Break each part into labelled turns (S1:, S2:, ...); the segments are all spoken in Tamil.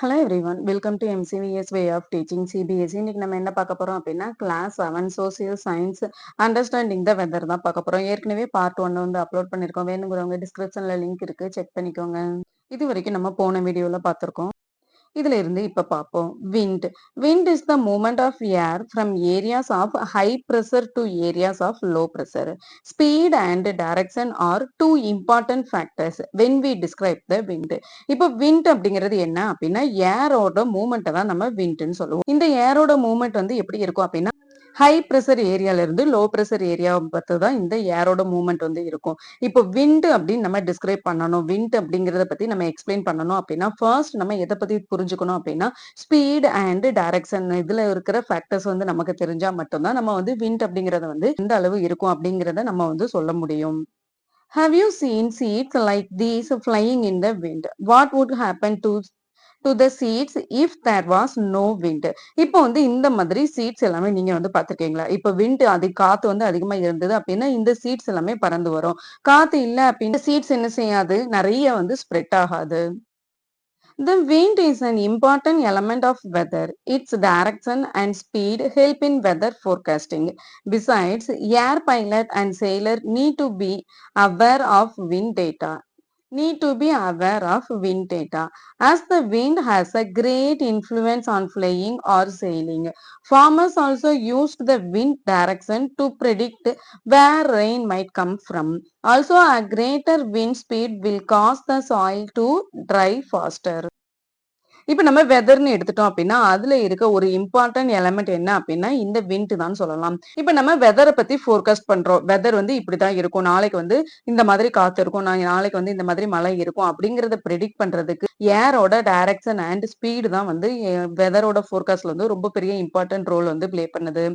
S1: Hello everyone welcome to MCVS way of teaching CBSE. இன்னைக்கு நம்ம என்ன பார்க்க போறோம் அப்படின்னா class 7 social science understanding the weather தான் பார்க்க போறோம். ஏற்கனவே பார்ட் 1 வந்து அப்லோட் பண்ணிருக்கோம். வேணுங்கிறவங்க டிஸ்கிரிப்ஷன்ல லிங்க் இருக்கு, செக் பண்ணிக்கோங்க. இது வரைக்கும் நம்ம போன வீடியோல பார்த்திருக்கோம். இதுல இருந்து இப்ப பார்ப்போம். Wind is the movement of air from areas of high pressure to areas of low pressure. Speed and direction are two important factors when we describe the wind. இப்போ விண்ட் அப்படிங்கிறது என்ன அப்படின்னா ஏரோட மூவ்மெண்ட்டை தான் நம்ம விண்ட்னு சொல்லுவோம். இந்த ஏரோட மூவ்மெண்ட் வந்து எப்படி இருக்கும் அப்படின்னா ஹை ப்ரெஷர் ஏரியால இருந்து லோ ப்ரெஷர் ஏரியா பார்த்து தான் இந்த ஏரோட மூவ்மெண்ட் வந்து இருக்கும். இப்போ விண்ட் அப்படின்னு நம்ம டிஸ்கிரைப் பண்ணணும், விண்ட் அப்படிங்கிறத பத்தி நம்ம எக்ஸ்பிளைன் பண்ணணும் அப்படின்னா ஃபர்ஸ்ட் நம்ம எதை பத்தி புரிஞ்சுக்கணும் அப்படின்னா ஸ்பீட் அண்ட் டைரக்ஷன் இதுல இருக்கிற ஃபேக்டர்ஸ் வந்து நமக்கு தெரிஞ்சா மட்டும்தான் நம்ம வந்து விண்ட் அப்படிங்கறத வந்து எந்த அளவு இருக்கும் அப்படிங்கறத நம்ம வந்து சொல்ல முடியும். Have you seen seeds like these flying in the wind? What would happen to the seeds if there was no wind? இப்போ வந்து இந்த மாதிரி சீட்ஸ் எல்லாமே நீங்க வந்து பாத்திருக்கீங்களா? இப்போ விண்ட் காத்து வந்து அதிகமா இருந்தது அப்படின்னா இந்த சீட்ஸ் எல்லாமே பறந்து வரும். காத்து இல்ல அப்படின்னா சீட்ஸ் என்ன செய்யாது, நிறைய வந்து ஸ்ப்ரெட் ஆகாது. The wind is an important element of weather. Its direction and speed help in weather forecasting. Besides, air pilot and sailor need to be aware of wind data as the wind has a great influence on flying or sailing. Farmers also used the wind direction to predict where rain might come from. Also, a greater wind speed will cause the soil to dry faster. இப்ப நம்ம வெதர்ன்னு எடுத்துட்டோம் அப்படின்னா அதுல இருக்க ஒரு இம்பார்ட்டன்ட் எலமெண்ட் என்ன அப்படின்னா இந்த விண்ட் தான் சொல்லலாம். இப்ப நம்ம வெதரை பத்தி ஃபோர்காஸ்ட் பண்றோம். வெதர் வந்து இப்படிதான் இருக்கும், நாளைக்கு வந்து இந்த மாதிரி காத்து இருக்கும், நாளைக்கு வந்து இந்த மாதிரி மழை இருக்கும் அப்படிங்கறத ப்ரெடிக்ட் பண்றதுக்கு ஏரோட டைரக்ஷன் அண்ட் ஸ்பீடு தான் வந்து வெதரோட ஃபோர்காஸ்ட்ல வந்து ரொம்ப பெரிய இம்பார்ட்டன்ட் ரோல் வந்து பிளே பண்ணுது.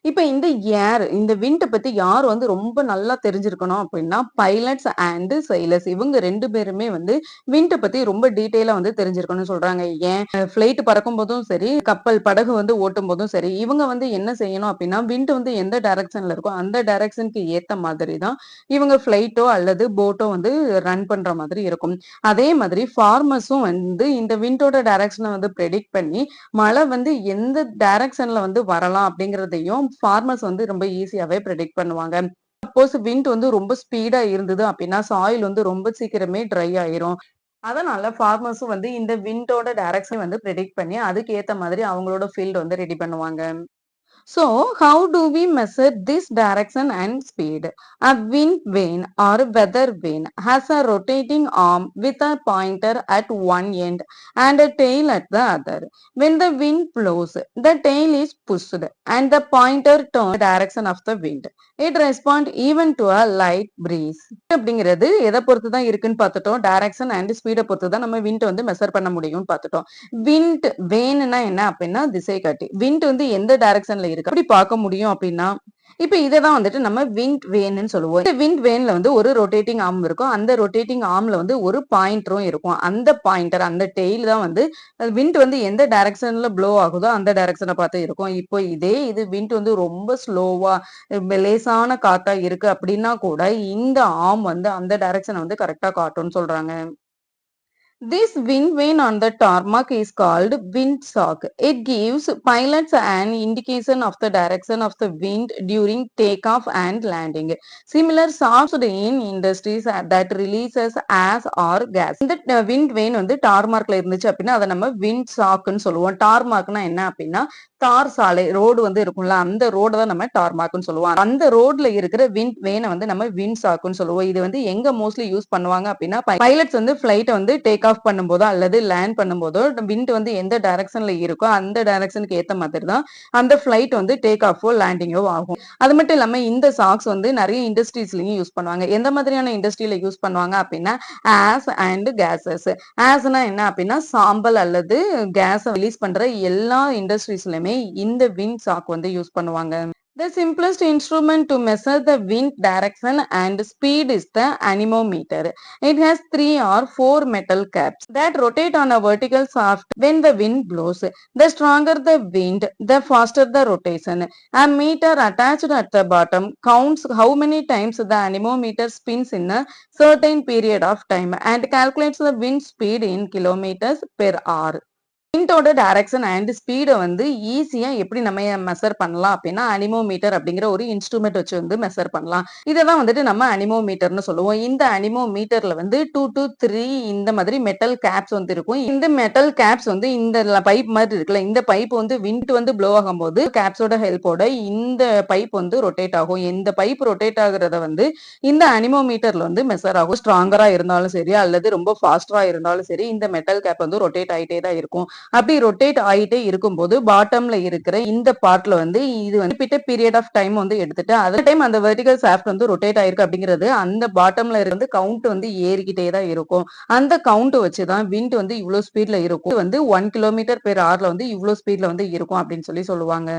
S1: இப்ப இந்த விண்ட பத்தி யார் வந்து ரொம்ப நல்லா தெரிஞ்சிருக்கணும் அப்படின்னா பைலட்ஸ் அண்ட் சைலர்ஸ். இவங்க 2 பேருமே வந்து விண்ட பத்தி ரொம்ப டீட்டெயிலா வந்து தெரிஞ்சிருக்கணும்னு சொல்றாங்க. ஏன் ஃபிளைட் பறக்கும் போதும் சரி, கப்பல் படகு வந்து ஓட்டும் போதும் சரி, இவங்க வந்து என்ன செய்யணும் அப்படின்னா விண்ட் வந்து எந்த டைரக்ஷன்ல இருக்கோ அந்த டைரக்ஷனுக்கு ஏத்த மாதிரி தான் இவங்க ஃபிளைட்டோ அல்லது போட்டோ வந்து ரன் பண்ற மாதிரி இருக்கும். அதே மாதிரி ஃபார்மர்ஸும் வந்து இந்த விண்டோட டைரக்ஷனை வந்து ப்ரெடிக்ட் பண்ணி மழை வந்து எந்த டைரக்ஷன்ல வந்து வரலாம் அப்படிங்கறதையும் ஃபார்மர்ஸ் வந்து ரொம்ப ஈஸியாவே ப்ரெடிக்ட் பண்ணுவாங்க. சப்போஸ் விண்ட் வந்து ரொம்ப ஸ்பீடா இருந்தது அப்படின்னா சாயில் வந்து ரொம்ப சீக்கிரமே ட்ரை ஆயிரும். அதனால ஃபார்மர்ஸும் வந்து இந்த விண்டோட டைரக்ஷன் வந்து ப்ரெடிக்ட் பண்ணி அதுக்கு ஏத்த மாதிரி அவங்களோட ஃபீல்ட் வந்து ரெடி பண்ணுவாங்க. So, how do we measure this direction and speed? A wind vane or weather vane has a rotating arm with a pointer at one end and a tail at the other. When the wind blows, the tail is pushed and the pointer turns the direction of the wind. It responds even to a light breeze. அப்படிங்கிறது எதை பொறுத்து தான் இருக்குன்னு பார்த்துட்டோம். டைரக்ஷன் அண்ட் ஸ்பீடை பொறுத்து தான் நம்ம விண்ட் வந்து மெஷர் பண்ண முடியும்னு பார்த்துட்டோம். விண்ட் வேன்னா என்ன அப்படின்னா திசை காட்டி. விண்ட் வந்து எந்த டைரக்ஷன்ல இருக்கு அப்படி பார்க்க முடியும் அப்படின்னா இப்ப இததான் வந்துட்டு நம்ம விண்ட் வேன்னு சொல்லுவோம். இந்த விண்ட் வேன்ல வந்து ஒரு ரொட்டேட்டிங் ஆர்ம் இருக்கும். அந்த ரொட்டேட்டிங் ஆர்ம்ல வந்து ஒரு பாயிண்டரும் இருக்கும். அந்த பாயிண்டர் அந்த டெய்ல் தான் வந்து விண்ட் வந்து எந்த டைரக்ஷன்ல ப்ளோ ஆகுதோ அந்த டைரக்ஷனை பார்த்து இருக்கும். இப்போ இது விண்ட் வந்து ரொம்ப ஸ்லோவா லேசான காத்தா இருக்கு அப்படின்னா கூட இந்த ஆர்ம் வந்து அந்த டைரக்ஷனை வந்து கரெக்டா காட்டும்னு சொல்றாங்க. This wind vane on the tarmac is called windsock. It gives pilots an indication of the direction of the wind during takeoff and landing. Similar socks in industries that releases ash or gas. இந்த wind vane வந்து டார்மார்க்ல இருந்துச்சு அப்படின்னா அதை நம்ம wind sockன்னு சொல்லுவோம். டார்மார்க்னா என்ன அப்படின்னா தார் சாலை ரோடு வந்து இருக்கும்ல அந்த ரோடு தான் நம்ம டார்மார்க்னு சொல்லுவோம். அந்த ரோட்ல இருக்கிற விண்ட் வேனை வந்து நம்ம விண்ட் சாக்குன்னு சொல்லுவோம். இது வந்து எங்க மோஸ்ட்லி யூஸ் பண்ணுவாங்க அப்படின்னா பைலட்ஸ் வந்து பிளைட்டை வந்து டேக் ஆஃப் பண்ணும்போதோ அல்லது லேண்ட் பண்ணும்போதோ விண்ட் வந்து எந்த டைரக்ஷன்ல இருக்கோ அந்த டைரக்ஷனுக்கு ஏத்த மாதிரி தான் அந்த பிளைட் வந்து டேக் ஆஃபோ லேண்டிங்கோ ஆகும். அது மட்டும் இல்லாம இந்த சாக்ஸ் வந்து நிறைய இண்டஸ்ட்ரீஸ்லயும் யூஸ் பண்ணுவாங்க. எந்த மாதிரியான இண்டஸ்ட்ரியில யூஸ் பண்ணுவாங்க அப்படின்னா ஆஸ் அண்ட் கேசஸ். ஆஸ்னா என்ன அப்படின்னா சாம்பல் அல்லது கேஸ் ரிலீஸ் பண்ற எல்லா இண்டஸ்ட்ரீஸ்லயுமே இந்த விண்ட் சாக் வந்து யூஸ் பண்ணுவாங்க. The simplest instrument to measure the wind direction and speed is the anemometer. It has 3 or 4 metal caps that rotate on a vertical shaft when the wind blows. The stronger the wind, the faster the rotation. A meter attached at the bottom counts how many times the anemometer spins in a certain period of time and calculates the wind speed in kilometers per hour. விண்டோட டைரக்ஷன் அண்ட் ஸ்பீட வந்து ஈஸியா எப்படி நம்ம மெஷர் பண்ணலாம் அப்படின்னா அனிமோமீட்டர் அப்படிங்கிற ஒரு இன்ஸ்ட்ருமெண்ட் வச்சு வந்து மெஷர் பண்ணலாம். இததான் வந்துட்டு நம்ம அனிமோமீட்டர்னு சொல்லுவோம். இந்த அனிமோமீட்டர்ல வந்து 2 to 3 இந்த மாதிரி மெட்டல் கேப்ஸ் வந்து இருக்கும். இந்த மெட்டல் கேப்ஸ் வந்து இந்த பைப் மாதிரி இருக்குல்ல, இந்த பைப் வந்து விண்ட் வந்து ப்ளோ ஆகும்போது கேப்ஸோட ஹெல்ப்போட இந்த பைப் வந்து ரொட்டேட் ஆகும். இந்த பைப் ரொட்டேட் ஆகுறத வந்து இந்த அனிமோமீட்டர்ல வந்து மெஷர் ஆகும். ஸ்ட்ராங்கரா இருந்தாலும் சரி அல்லது ரொம்ப ஃபாஸ்டரா இருந்தாலும் சரி இந்த மெட்டல் கேப் வந்து ரொட்டேட் ஆயிட்டே தான் இருக்கும். அப்படி ரொட்டேட் ஆயிட்டே இருக்கும்போது பாட்டம்ல இருக்கிற இந்த பார்ட்ல வந்து இது வந்து பிட்ட பீரியட் ஆஃப் டைம் வந்து எடுத்துட்டு அந்த டைம் அந்த வெர்டிகல் ஷாஃப்ட் வந்து ரொட்டேட் ஆயிருக்கு அப்படிங்கிறது அந்த பாட்டம்ல இருந்து கவுண்ட் வந்து ஏறிக்கிட்டே தான் இருக்கும். அந்த கவுண்ட் வச்சுதான் விண்ட் வந்து இவ்வளவு ஸ்பீட்ல இருக்கும். இது வந்து 1 கிலோமீட்டர் பெர் ஹவர்ல வந்து இவ்வளவு ஸ்பீட்ல வந்து இருக்கும் அப்படின்னு சொல்லி சொல்லுவாங்க.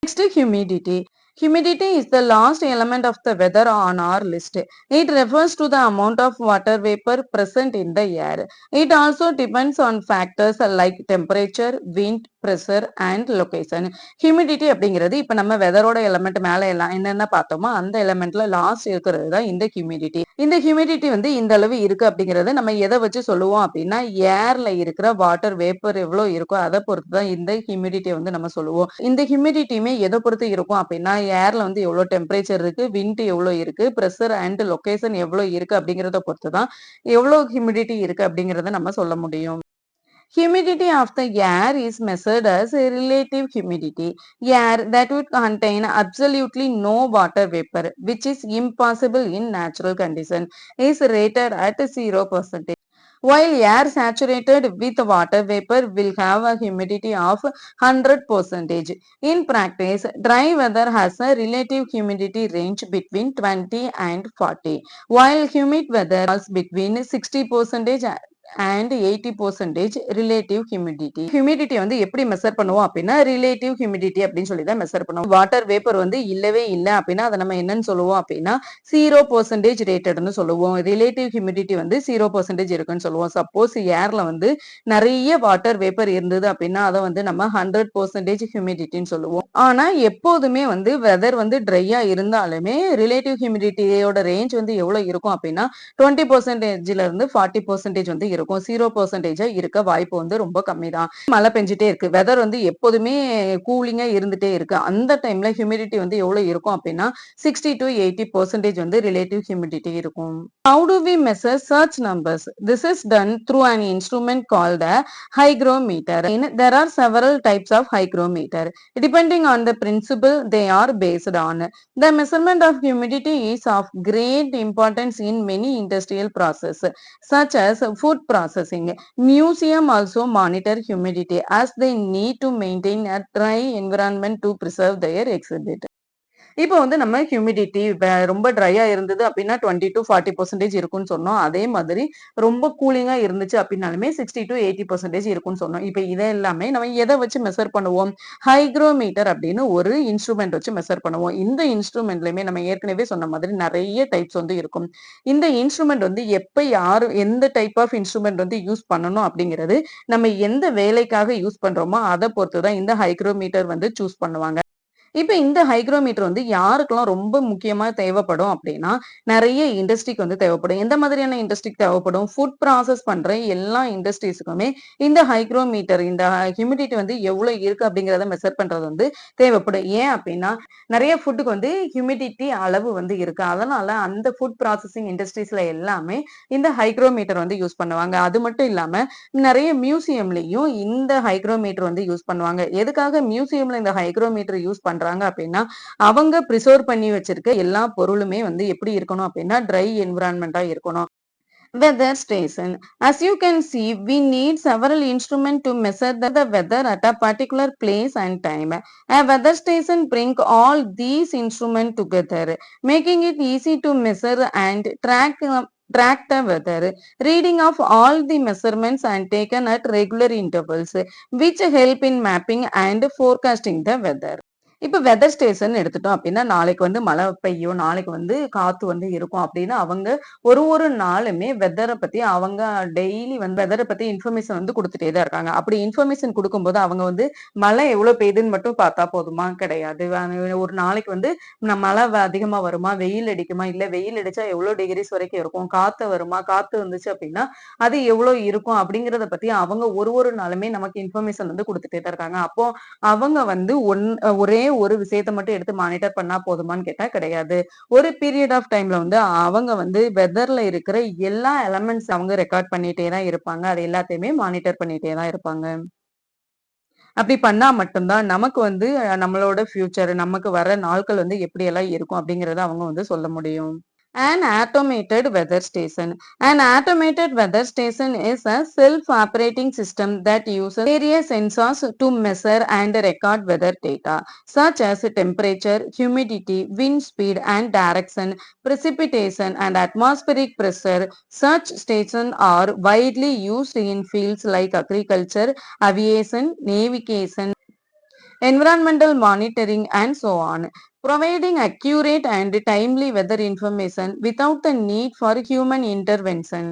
S1: Next, humidity. Humidity is the last element of the weather on our list. It refers to the amount of water vapor present in the air. It also depends on factors like temperature, wind, pressure and location. Humidity அப்படிங்கிறது இப்ப நம்ம வெதரோட எலமெண்ட் மேல எல்லாம் என்னென்ன பார்த்தோமோ அந்த எலமெண்ட்ல லாஸ்ட் இருக்கிறது தான் இந்த ஹியூமிடிட்டி. இந்த ஹியூமிடிட்டி வந்து இந்த அளவு இருக்கு அப்படிங்கறத நம்ம எதை வச்சு சொல்லுவோம் அப்படின்னா ஏர்ல இருக்கிற வாட்டர் வேப்பர் எவ்வளவு இருக்கோ அதை பொறுத்து தான் இந்த ஹியூமிடிட்டியை வந்து நம்ம சொல்லுவோம். இந்த ஹியூமிடிட்டியுமே எதை பொறுத்து இருக்கும் அப்படின்னா ஏர்ல வந்து எவ்வளவு டெம்பரேச்சர் இருக்கு, விண்ட் எவ்வளவு இருக்கு, பிரஷர் அண்ட் லொகேஷன் எவ்வளவு இருக்கு அப்படிங்கறத பொறுத்து தான் எவ்வளவு ஹியூமிடிட்டி இருக்கு அப்படிங்கறத நம்ம சொல்ல முடியும். Humidity of the air is measured as a relative humidity. Air that would contain absolutely no water vapor, which is impossible in natural condition, is rated at 0%. While air saturated with water vapor will have a humidity of 100%. In practice, dry weather has a relative humidity range between 20 and 40, while humid weather falls between 60% and 80% relative humidity. Humidity வந்து எப்படி மெஷர் பண்ணுவோம் அப்படின்னா ரிலேட்டிவ் ஹியூமிடிட்டி அப்படின்னு சொல்லி தான் மெஷர் பண்ணுவோம். வாட்டர் வேப்பர் வந்து இல்லவே இல்லை அப்படின்னா அதை நம்ம என்னன்னு சொல்லுவோம் அப்படின்னா 0% ரேட்டட்னு சொல்லுவோம். ரிலேட்டிவ் ஹியூமிடிட்டி வந்து 0% இருக்குன்னு சொல்லுவோம். சப்போஸ் ஏர்ல வந்து நிறைய வாட்டர் வேப்பர் இருந்தது அப்படின்னா அதை வந்து நம்ம 100% ஹியூமிடிட்டின்னு சொல்லுவோம். ஆனா எப்போதுமே வந்து வெதர் வந்து ட்ரையா இருந்தாலுமே ரிலேட்டிவ் ஹியூமிடிட்டியோட ரேஞ்ச் வந்து எவ்வளவு இருக்கும் அப்படின்னா 20%ல இருந்து 40% வந்து இருக்கும். 0% இருக்க வாய்ப்பு வந்து ரொம்ப கம்மி தான். மழை பெஞ்சிட்டே இருக்கு, வெதர் வந்து எப்போதுமே கூலிங்கா இருந்துட்டே இருக்கு. அந்த டைம்ல ஹியூமிடிட்டி வந்து எவ்வளவு இருக்கும் அப்படின்னா 60 to 80% வந்து ரிலேட்டிவ் ஹியூமிடிட்டி இருக்கும். How do we measure such numbers? This is done through an instrument called a hygrometer. There are several types of hygrometer. Depending on the principle they are based on. The measurement of humidity is of great importance in many industrial processes, such as food processing. Museum also monitor humidity as they need to maintain a dry environment to preserve their exhibit. இப்போ வந்து நம்ம ஹியூமிடிட்டி ரொம்ப ட்ரையா இருந்தது அப்படின்னா 20 to 40% இருக்கும்னு சொன்னோம். அதே மாதிரி ரொம்ப கூலிங்கா இருந்துச்சு அப்படின்னாலுமே 60 to 80% இருக்கும்னு சொன்னோம். இப்போ இதை எல்லாமே நம்ம எதை வச்சு மெஷர் பண்ணுவோம்? ஹைக்ரோமீட்டர் அப்படின்னு ஒரு இன்ஸ்ட்ருமெண்ட் வச்சு மெஷர் பண்ணுவோம். இந்த இன்ஸ்ட்ருமெண்ட்லயுமே நம்ம ஏற்கனவே சொன்ன மாதிரி நிறைய டைப்ஸ் வந்து இருக்கும். இந்த இன்ஸ்ட்ருமெண்ட் வந்து எப்ப யாரு எந்த டைப் ஆஃப் இன்ஸ்ட்ருமெண்ட் வந்து யூஸ் பண்ணணும் அப்படிங்கிறது நம்ம எந்த வேலைக்காக யூஸ் பண்றோமோ அதை பொறுத்து தான் இந்த ஹைக்ரோமீட்டர் வந்து சூஸ் பண்ணுவாங்க. இப்ப இந்த ஹைக்ரோமீட்டர் வந்து யாருக்கெல்லாம் ரொம்ப முக்கியமா தேவைப்படும் அப்படின்னா நிறைய இண்டஸ்ட்ரிக்கு வந்து தேவைப்படும். எந்த மாதிரியான இண்டஸ்ட்ரிக்கு தேவைப்படும்? ஃபுட் ப்ராசஸ் பண்ற எல்லா இண்டஸ்ட்ரீஸுக்குமே இந்த ஹைக்ரோமீட்டர் இந்த ஹியூமிடிட்டி வந்து எவ்வளவு இருக்கு அப்படிங்கறத மெஷர் பண்றது வந்து தேவைப்படும். ஏன் அப்படின்னா நிறைய ஃபுட்டுக்கு வந்து ஹியூமிடிட்டி அளவு வந்து இருக்கு. அதனால அந்த ஃபுட் ப்ராசஸிங் இண்டஸ்ட்ரீஸ்ல எல்லாமே இந்த ஹைக்ரோமீட்டர் வந்து யூஸ் பண்ணுவாங்க. அது மட்டும் இல்லாம நிறைய மியூசியம்லயும் இந்த ஹைக்ரோமீட்டர் வந்து யூஸ் பண்ணுவாங்க. எதுக்காக மியூசியம்ல இந்த ஹைக்ரோமீட்டர் யூஸ் பண்றாங்க அப்படின்னா அவங்க பிரிசர்வ் பண்ணி வச்சிருக்க எல்லா பொருளுமே வந்து எப்படி இருக்கணும் அப்படின்னா ட்ரை என்விரான்மெண்டா இருக்கணும். Weather station. As you can see, we need several instruments to measure the weather at a particular place and time. A weather station brings all these instruments together, making it easy to measure and track the weather. Reading of all the measurements and taken at regular intervals, which help in mapping and forecasting the weather. இப்ப வெதர் ஸ்டேஷன் எடுத்துட்டோம் அப்படின்னா, நாளைக்கு வந்து மழை பெய்யும், நாளைக்கு வந்து காத்து வந்து இருக்கும் அப்படின்னு அவங்க ஒரு நாளுமே வெதர பத்தி அவங்க டெய்லி வந்து வெதர பத்தி இன்ஃபர்மேஷன் வந்து குடுத்துட்டே தான் இருக்காங்க. அப்படி இன்ஃபர்மேஷன் குடுக்கும்போது அவங்க வந்து மழை எவ்வளோ பெய்யுதுன்னு மட்டும் பார்த்தா போதுமா? கிடையாது. ஒரு நாளைக்கு வந்து மழை அதிகமா வருமா? வெயில் அடிக்குமா? இல்ல வெயில் அடிச்சா எவ்வளோ டிகிரிஸ் வரைக்கும் இருக்கும்? காத்து வருமா? காத்து வந்துச்சு அப்படின்னா, அது எவ்வளோ இருக்கும்? அப்படிங்கிறத பத்தி அவங்க ஒரு நாளுமே நமக்கு இன்ஃபர்மேஷன் வந்து குடுத்துட்டே தான் இருக்காங்க. அப்போ அவங்க வந்து ஒரே ஒரு விஷயத்த மட்டும் எடுத்து மானிட்டர் பண்ணா போதுமான்னு கேட்டா கிடையாது. ஒரு பீரியட் ஆஃப் டைம்ல வந்து அவங்க வந்து வெதர்ல இருக்கிற எல்லா எலமெண்ட்ஸ் அவங்க ரெக்கார்ட் பண்ணிட்டே தான் இருப்பாங்க. அது எல்லாத்தையுமே மானிட்டர் பண்ணிட்டே தான் இருப்பாங்க. அப்படி பண்ணா மட்டும் தான் நமக்கு வந்து நம்மளோட ஃபியூச்சர் நமக்கு வர நாட்கள் வந்து எப்படியெல்லாம் இருக்கும் அப்படிங்கிறத அவங்க வந்து சொல்ல முடியும். An automated weather station. An automated weather station is a self-operating system that uses various sensors to measure and record weather data, such as temperature, humidity, wind speed and direction, precipitation, and atmospheric pressure. Such stations are widely used in fields like agriculture, aviation, navigation, environmental monitoring, and so on, providing accurate and timely weather information without the need for human intervention.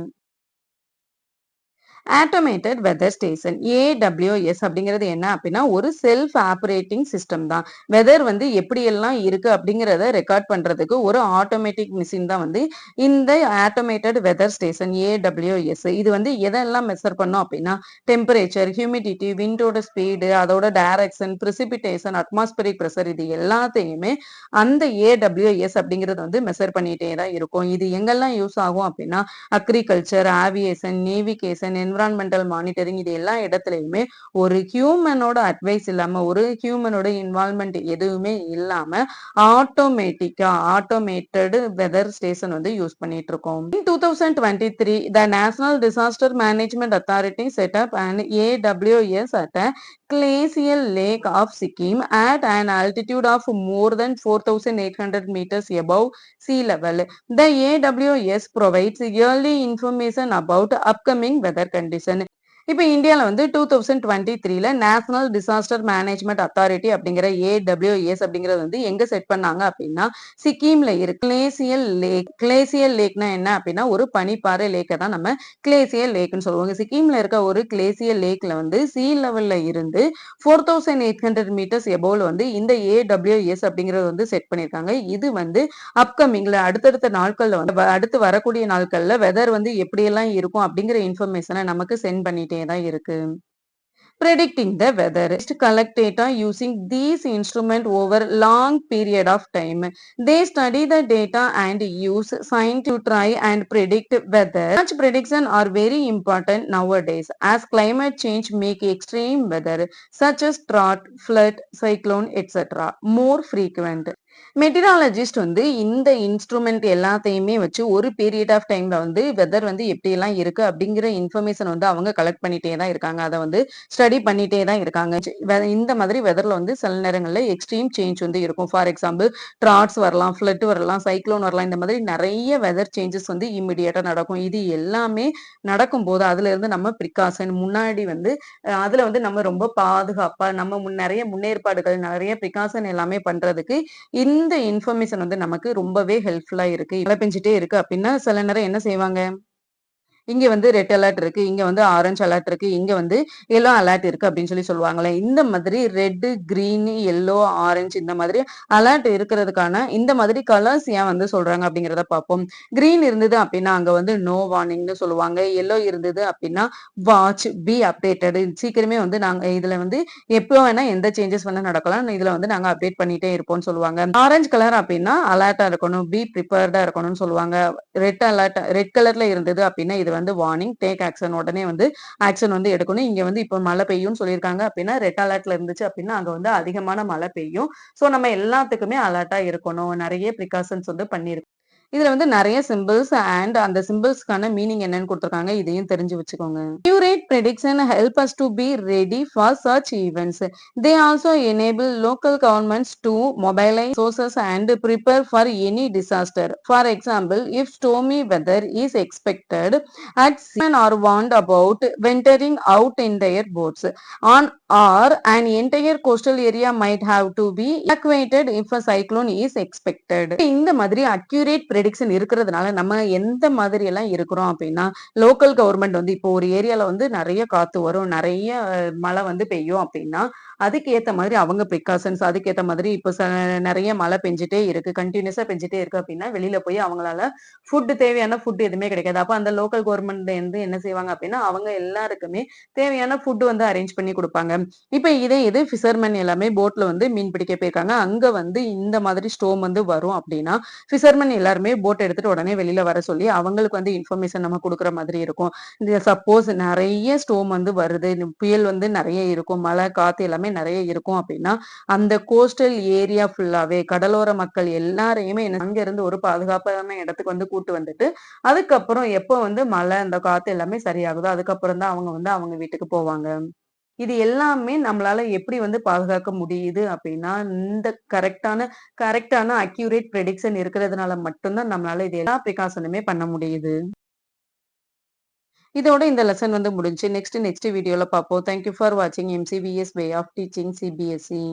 S1: Automated weather station AWS அப்படிங்கிறது என்ன அப்படின்னா ஒரு செல்ஃப் ஆப்பரேட்டிங் சிஸ்டம் தான். வெதர் வந்து எப்படியெல்லாம் இருக்கு அப்படிங்கிறத ரெக்கார்ட் பண்றதுக்கு ஒரு ஆட்டோமேட்டிக் மிஷின் தான் வந்து இந்த ஆட்டோமேட்டட் வெதர் ஸ்டேஷன் ஏடபிள்யூஎஸ். இது வந்து எதெல்லாம் மெஷர் பண்ணும் அப்படின்னா டெம்பரேச்சர், ஹியூமிடிட்டி, விண்டோட ஸ்பீடு, அதோட டைரக்ஷன், பிரிசிபிடேஷன், அட்மாஸ்பரிக் ப்ரெஷர், இது எல்லாத்தையுமே அந்த ஏடபிள்யூஎஸ் அப்படிங்கிறது வந்து மெஷர் பண்ணிட்டே தான் இருக்கும். இது எங்கெல்லாம் யூஸ் ஆகும் அப்படின்னா அக்ரிகல்ச்சர், ஆவியேஷன், நேவிகேஷன், என்விரான்மெண்டல் மானிட்டரிங், இது எல்லா இடத்துலயுமே ஒரு ஹியூமனோட அட்வைஸ் இல்லாம, ஒரு ஹியூமனோட இன்வால்வ்மெண்ட் எதுவுமே இல்லாம ஆட்டோமேட்டட் வெதர் ஸ்டேஷன் வந்து யூஸ் பண்ணிட்டு இருக்கோம். In 2023, the National Disaster Management Authority set up an AWS at a glacial lake of Sikkim at an altitude of more than 4,800 meters above sea level. The AWS provides yearly information about upcoming weather condition. இப்ப இந்தியால வந்து 2023ல நேஷனல் டிசாஸ்டர் மேனேஜ்மெண்ட் அத்தாரிட்டி அப்படிங்கிற ஏடபிள்யூஎஸ் அப்படிங்கிறது வந்து எங்க செட் பண்ணாங்க அப்படின்னா சிக்கிம்ல இருக்கு கிளேசியல் லேக். கிளேசியல் லேக்னா என்ன அப்படின்னா ஒரு பனிப்பாறை லேக்கை தான் நம்ம கிளேசியல் லேக்னு சொல்லுவாங்க. சிக்கிம்ல இருக்க ஒரு கிளேசியல் லேக்ல வந்து சி லெவல்ல இருந்து 4,800 மீட்டர்ஸ் எபோவ்ல வந்து இந்த ஏடபிள்யூஎஸ் அப்படிங்கிறது வந்து செட் பண்ணியிருக்காங்க. இது வந்து அப்கமிங்ல அடுத்தடுத்த நாட்கள்ல வந்து அடுத்து வரக்கூடிய நாட்கள்ல வெதர் வந்து எப்படியெல்லாம் இருக்கும் அப்படிங்கிற இன்ஃபர்மேஷனை நமக்கு சென்ட் பண்ணிட்டே தான் இருக்கு. Predicting the weather. Just collect data using these instruments over long period of time. They study the data and use science to try and predict weather. Such prediction are very important nowadays as climate change make extreme weather such as drought, flood, cyclone, etc. more frequent. மெட்டிராலஜிஸ்ட் வந்து இந்த இன்ஸ்ட்ருமெண்ட் எல்லாத்தையுமே வச்சு ஒரு பீரியட் ஆஃப் டைம்ல வந்து வெதர் வந்து எப்படியெல்லாம் இருக்கு அப்படிங்கிற இன்ஃபர்மேஷன் வந்து அவங்க கலெக்ட் பண்ணிட்டே தான் இருக்காங்க. அதை வந்து ஸ்டடி பண்ணிட்டே தான் இருக்காங்க. இந்த மாதிரி வெதர்ல வந்து சில நேரங்கள்ல எக்ஸ்ட்ரீம் சேஞ்ச் வந்து இருக்கும். ஃபார் எக்ஸாம்பிள் ட்ராட்ஸ் வரலாம், ஃபிளட் வரலாம், சைக்ளோன் வரலாம். இந்த மாதிரி நிறைய வெதர் சேஞ்சஸ் வந்து இம்மிடியேட்டா நடக்கும். இது எல்லாமே நடக்கும்போது அதுல இருந்து நம்ம ப்ரிகாஷன் முன்னாடி வந்து அதுல வந்து நம்ம ரொம்ப பாதுகாப்பா நம்ம நிறைய முன்னேற்பாடுகள் நிறைய ப்ரிகாஷன் எல்லாமே பண்றதுக்கு இந்த இன்ஃபர்மேஷன் வந்து நமக்கு ரொம்பவே ஹெல்ப்ஃபுல்லா இருக்கு. மழை பெஞ்சுட்டே இருக்கு அப்படின்னா சில நேரம் என்ன செய்வாங்க, இங்க வந்து ரெட் அலர்ட் இருக்கு, இங்க வந்து ஆரஞ்சு அலர்ட் இருக்கு, இங்க வந்து எல்லோ அலர்ட் இருக்கு அப்படின்னு சொல்லுவாங்களே. இந்த மாதிரி ரெட், கிரீன், எல்லோ, ஆரஞ்சு இந்த மாதிரி அலர்ட் இருக்கிறதுக்கான இந்த மாதிரி கலர்ஸ் ஏன் வந்து சொல்றாங்க அப்படிங்கிறத பார்ப்போம். கிரீன் இருந்தது அப்படின்னா அங்க வந்து நோ வார்னிங்னு சொல்லுவாங்க. எல்லோ இருந்தது அப்படின்னா வாட்ச், பி அப்டேட்டட், சீக்கிரமே வந்து நாங்க இதுல வந்து எப்போ வேணா எந்த சேஞ்சஸ் வேணா நடக்கலாம், இதுல வந்து நாங்க அப்டேட் பண்ணிட்டே இருப்போம்னு சொல்லுவாங்க. ஆரஞ்சு கலர் அப்படின்னா அலர்ட்டா இருக்கணும், பி ப்ரிப்பேர்டா இருக்கணும்னு சொல்லுவாங்க. ரெட் கலர்ல இருந்தது அப்படின்னா இது வந்து வார்னிங், டேக் ஆக்ஷன், உடனே வந்து ஆக்ஷன் வந்து எடுக்கணும். இங்க வந்து இப்போ மழை பெய்யும்னு சொல்லியிருக்காங்க அப்படின்னா ரெட் அலர்ட்ல இருந்துச்சு அப்படின்னா அங்க வந்து அதிகமான மழை பெய்யும். சோ நம்ம எல்லாத்துக்குமே அலர்ட்டா இருக்கணும். நிறைய ப்ரிகாஷன்ஸ் வந்து பண்ணிருக்கோம். இதுல வந்து நெறைய சிம்பிள்ஸ் அண்ட் அந்த சிம்பிள்ஸ்க்கான மீனிங் என்னன்னு குடுத்துருக்காங்க. இதையும் தெரிஞ்சு வச்சுக்கோங்க. Accurate prediction help us to be ready for such events. They also enable local governments to mobilize resources and prepare for any disaster. For example, if stormy weather is expected at sea, women are warned about venturing out in their boats. On or an entire coastal area might have to be evacuated if a cyclone is expected. இந்த மாதிரி அக்யூரேட் ப்ரெடிக்ஷன் இருக்கிறதுனால நம்ம எந்த மாதிரி எல்லாம் இருக்கிறோம் அப்படின்னா லோக்கல் கவர்மெண்ட் வந்து இப்போ ஒரு ஏரியால வந்து நிறைய காத்து வரும், நிறைய மழை வந்து பெய்யும் அப்படின்னா அதுக்கு ஏத்த மாதிரி அவங்க ப்ரிகாஷன்ஸ் அதுக்கேத்த மாதிரி இப்போ நிறைய மழை பெஞ்சிட்டே இருக்கு, கண்டினியூஸா பெஞ்சிட்டே இருக்கு அப்படின்னா வெளியில போய் அவங்களால தேவையான ஃபுட் எதுவுமே கிடைக்காது. அப்ப அந்த லோக்கல் கவர்மெண்ட் வந்து என்ன செய்வாங்க அப்படின்னா அவங்க எல்லாருக்குமே தேவையான ஃபுட் வந்து அரேஞ்ச் பண்ணி கொடுப்பாங்க. இப்ப இது ஃபிஷர்மேன் எல்லாமே போட்ல வந்து மீன் பிடிக்க போயிருக்காங்க. அங்க வந்து இந்த மாதிரி ஸ்டோம் வந்து வரும் அப்படின்னா ஃபிஷர்மேன் எல்லாருமே போட் எடுத்துட்டு உடனே வெளியில வர சொல்லி அவங்களுக்கு வந்து இன்ஃபர்மேஷன் நம்ம கொடுக்குற மாதிரி இருக்கும். இந்த சப்போஸ் நிறைய ஸ்டோம் வந்து வருது, புயல் வந்து நிறைய இருக்கும், மழை காத்து எல்லாமே நிறைய இருக்கும் அப்படின்னா அந்த கோஸ்டல் ஏரியா ஃபுல்லாவே கடலோர மக்கள் எல்லாரையுமே அங்க இருந்து ஒரு பாதுகாப்பான இடத்துக்கு வந்து கூட்டு வந்துட்டு அதுக்கப்புறம் எப்போ வந்து மழை அந்த காத்து எல்லாமே சரியாகுதோ அதுக்கப்புறம் தான் அவங்க வந்து அவங்க வீட்டுக்கு போவாங்க. இது எல்லாமே நம்மளால எப்படி வந்து பாதுகாக்க முடியுது அப்படின்னா, இந்த கரெக்ட்டான அக்யூரேட் பிரெடிக்ஷன் இருக்கிறதுனால மட்டும் தான் நம்மளால இது எல்லா பிரிகாஷனுமே பண்ண முடியுது. இதோட இந்த லெசன் வந்து முடிஞ்சுச்சு. நெக்ஸ்ட் வீடியோல பார்ப்போம். தேங்க் யூ ஃபார் வாட்சிங் எம்சிபிஎஸ் வே ஆஃப் டீச்சிங் சிபிஎஸ்இ.